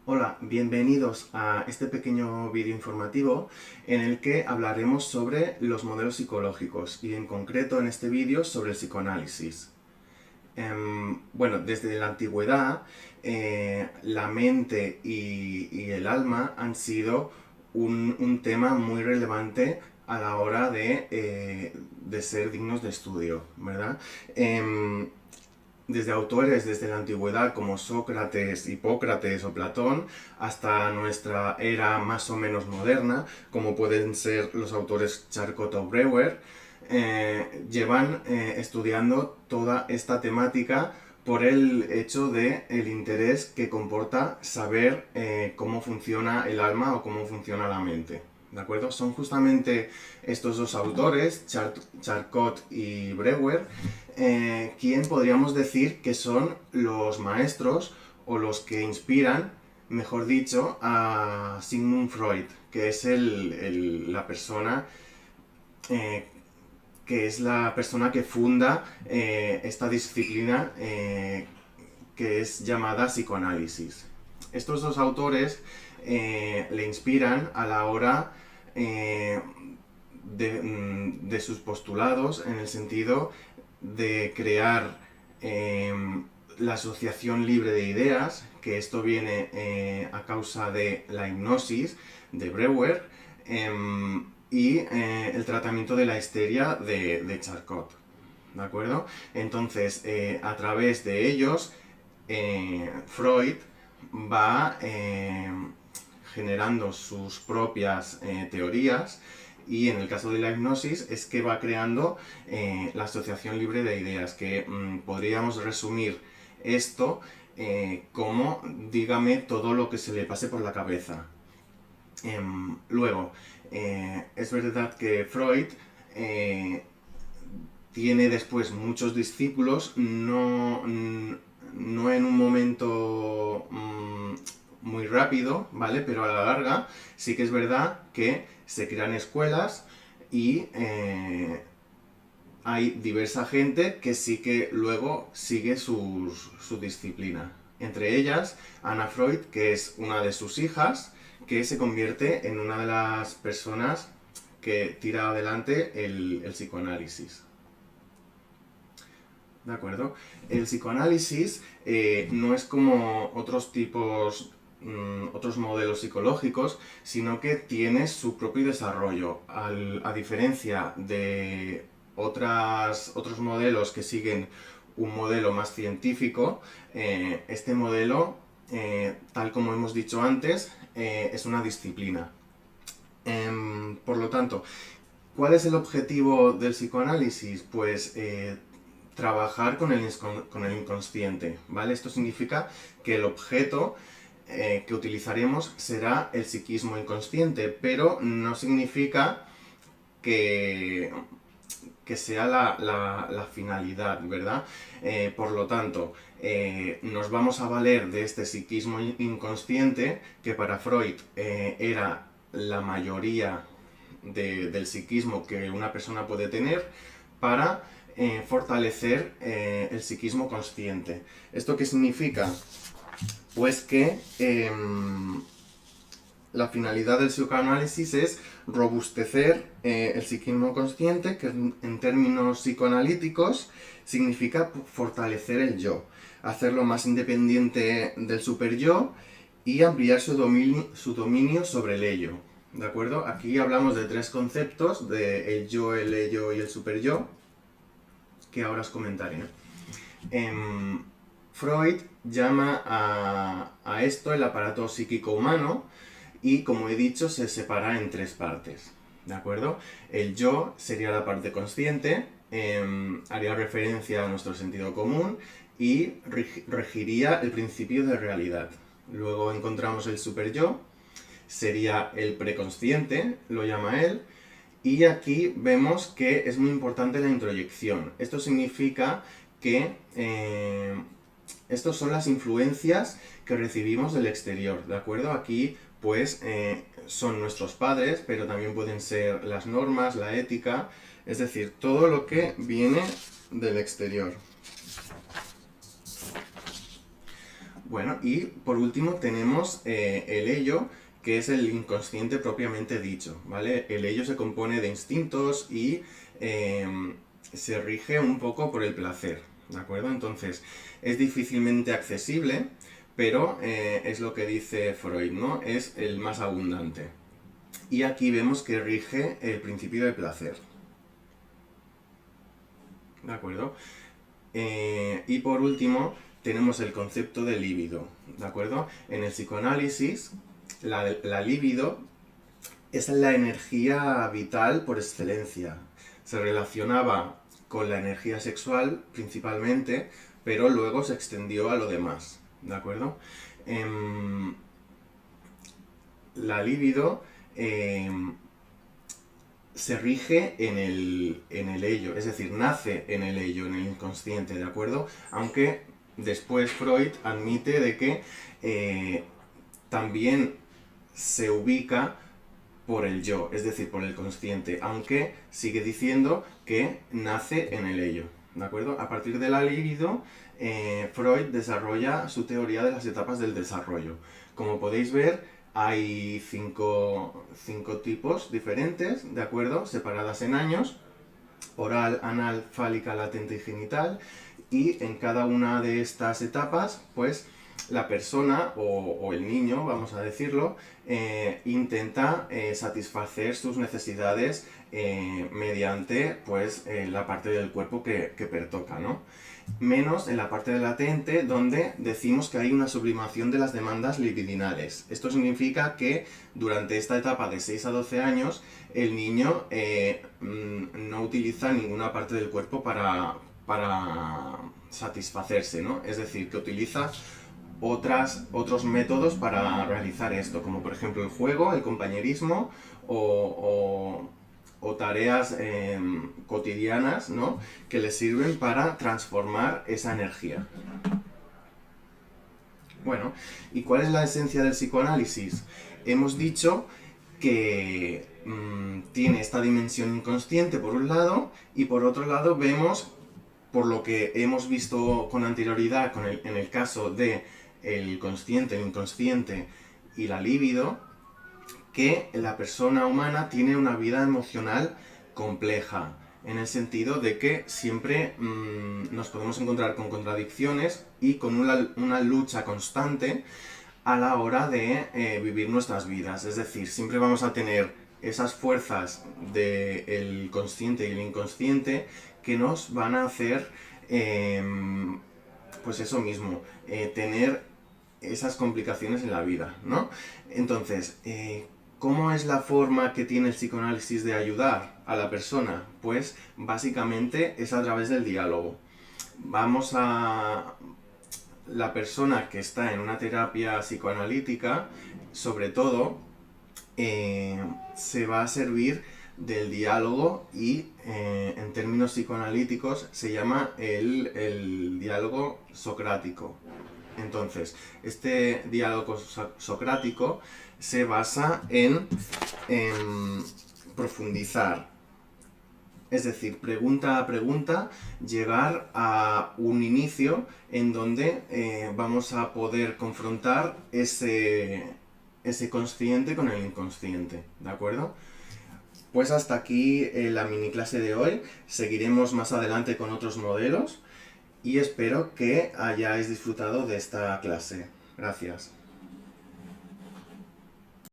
Hola, bienvenidos a este pequeño vídeo informativo en el que hablaremos sobre los modelos psicológicos y en concreto en este vídeo sobre el psicoanálisis. Bueno, desde la antigüedad la mente y el alma han sido un tema muy relevante a la hora de ser dignos de estudio, ¿verdad? Desde autores desde la antigüedad como Sócrates, Hipócrates o Platón, hasta nuestra era más o menos moderna, como pueden ser los autores Charcot o Breuer, llevan estudiando toda esta temática por el hecho de el interés que comporta saber cómo funciona el alma o cómo funciona la mente. ¿De acuerdo? Son justamente estos dos autores, Charcot y Breuer, quien podríamos decir que son los maestros o los que inspiran, mejor dicho, a Sigmund Freud, que es la persona que funda esta disciplina que es llamada psicoanálisis. Estos dos autores le inspiran a la hora de sus postulados en el sentido de crear la asociación libre de ideas, que esto viene a causa de la hipnosis de Breuer, y el tratamiento de la histeria de Charcot. ¿De acuerdo? Entonces, a través de ellos, Freud va generando sus propias teorías y en el caso de la hipnosis es que va creando la asociación libre de ideas, que podríamos resumir esto como dígame todo lo que se le pase por la cabeza. Luego, es verdad que Freud tiene después muchos discípulos, no en un momento muy rápido, ¿vale? Pero a la larga sí que es verdad que se crean escuelas y hay diversa gente que sí que luego sigue su disciplina. Entre ellas, Anna Freud, que es una de sus hijas, que se convierte en una de las personas que tira adelante el psicoanálisis. ¿De acuerdo? El psicoanálisis no es como otros tipos, otros modelos psicológicos, sino que tiene su propio desarrollo. A diferencia de otros modelos que siguen un modelo más científico, este modelo, tal como hemos dicho antes, es una disciplina. Por lo tanto, ¿cuál es el objetivo del psicoanálisis? Pues trabajar con el inconsciente, ¿vale? Esto significa que el objeto que utilizaremos será el psiquismo inconsciente, pero no significa que, que sea la finalidad, ¿verdad? Por lo tanto, nos vamos a valer de este psiquismo inconsciente, que para Freud era la mayoría del psiquismo que una persona puede tener, para fortalecer el psiquismo consciente. ¿Esto qué significa? Pues que la finalidad del psicoanálisis es robustecer el psiquismo consciente, que en términos psicoanalíticos significa fortalecer el yo, hacerlo más independiente del superyo y ampliar su dominio sobre el ello. ¿De acuerdo? Aquí hablamos de tres conceptos, de el yo, el ello y el superyo, que ahora os comentaré. Freud llama a esto el aparato psíquico humano y, como he dicho, se separa en tres partes. ¿De acuerdo? El yo sería la parte consciente, haría referencia a nuestro sentido común y regiría el principio de realidad. Luego encontramos el superyo, sería el preconsciente, lo llama él, y aquí vemos que es muy importante la introyección. Esto significa que estas son las influencias que recibimos del exterior, ¿de acuerdo? Aquí pues son nuestros padres, pero también pueden ser las normas, la ética, es decir, todo lo que viene del exterior. Bueno, y por último tenemos el ello, que es el inconsciente propiamente dicho, ¿vale? El ello se compone de instintos y se rige un poco por el placer, ¿de acuerdo? Entonces, es difícilmente accesible, pero es lo que dice Freud, ¿no? Es el más abundante. Y aquí vemos que rige el principio de placer. ¿De acuerdo? Y por último, tenemos el concepto de líbido, ¿de acuerdo? En el psicoanálisis, la líbido es la energía vital por excelencia. Se relacionaba con la energía sexual principalmente, pero luego se extendió a lo demás, ¿de acuerdo? La libido se rige en el ello, es decir, nace en el ello, en el inconsciente, ¿de acuerdo? Aunque después Freud admite de que también se ubica por el yo, es decir, por el consciente, aunque sigue diciendo que nace en el ello, ¿de acuerdo? A partir de la libido, Freud desarrolla su teoría de las etapas del desarrollo. Como podéis ver, hay cinco tipos diferentes, ¿de acuerdo? Separadas en años: oral, anal, fálica, latente y genital. Y en cada una de estas etapas, pues, la persona o el niño, vamos a decirlo, intenta satisfacer sus necesidades mediante, pues, la parte del cuerpo que pertoca, ¿no? Menos en la parte de latente, donde decimos que hay una sublimación de las demandas libidinales. Esto significa que durante esta etapa de 6 a 12 años, el niño no utiliza ninguna parte del cuerpo para satisfacerse, ¿no? Es decir, que utiliza otros métodos para realizar esto, como por ejemplo el juego, el compañerismo o tareas cotidianas, ¿no? Que les sirven para transformar esa energía. Bueno, ¿y cuál es la esencia del psicoanálisis? Hemos dicho que tiene esta dimensión inconsciente por un lado, y por otro lado vemos, por lo que hemos visto con anterioridad en el caso de el consciente, el inconsciente y la libido, que la persona humana tiene una vida emocional compleja, en el sentido de que siempre nos podemos encontrar con contradicciones y con una lucha constante a la hora de vivir nuestras vidas. Es decir, siempre vamos a tener esas fuerzas del consciente y el inconsciente que nos van a hacer, pues eso mismo, tener esas complicaciones en la vida, ¿no? Entonces, ¿cómo es la forma que tiene el psicoanálisis de ayudar a la persona? Pues básicamente es a través del diálogo. La persona que está en una terapia psicoanalítica, sobre todo, se va a servir del diálogo y en términos psicoanalíticos se llama el diálogo socrático. Entonces, este diálogo socrático se basa en profundizar, es decir, pregunta a pregunta, llegar a un inicio en donde vamos a poder confrontar ese consciente con el inconsciente, ¿de acuerdo? Pues hasta aquí la mini clase de hoy. Seguiremos más adelante con otros modelos y espero que hayáis disfrutado de esta clase. Gracias.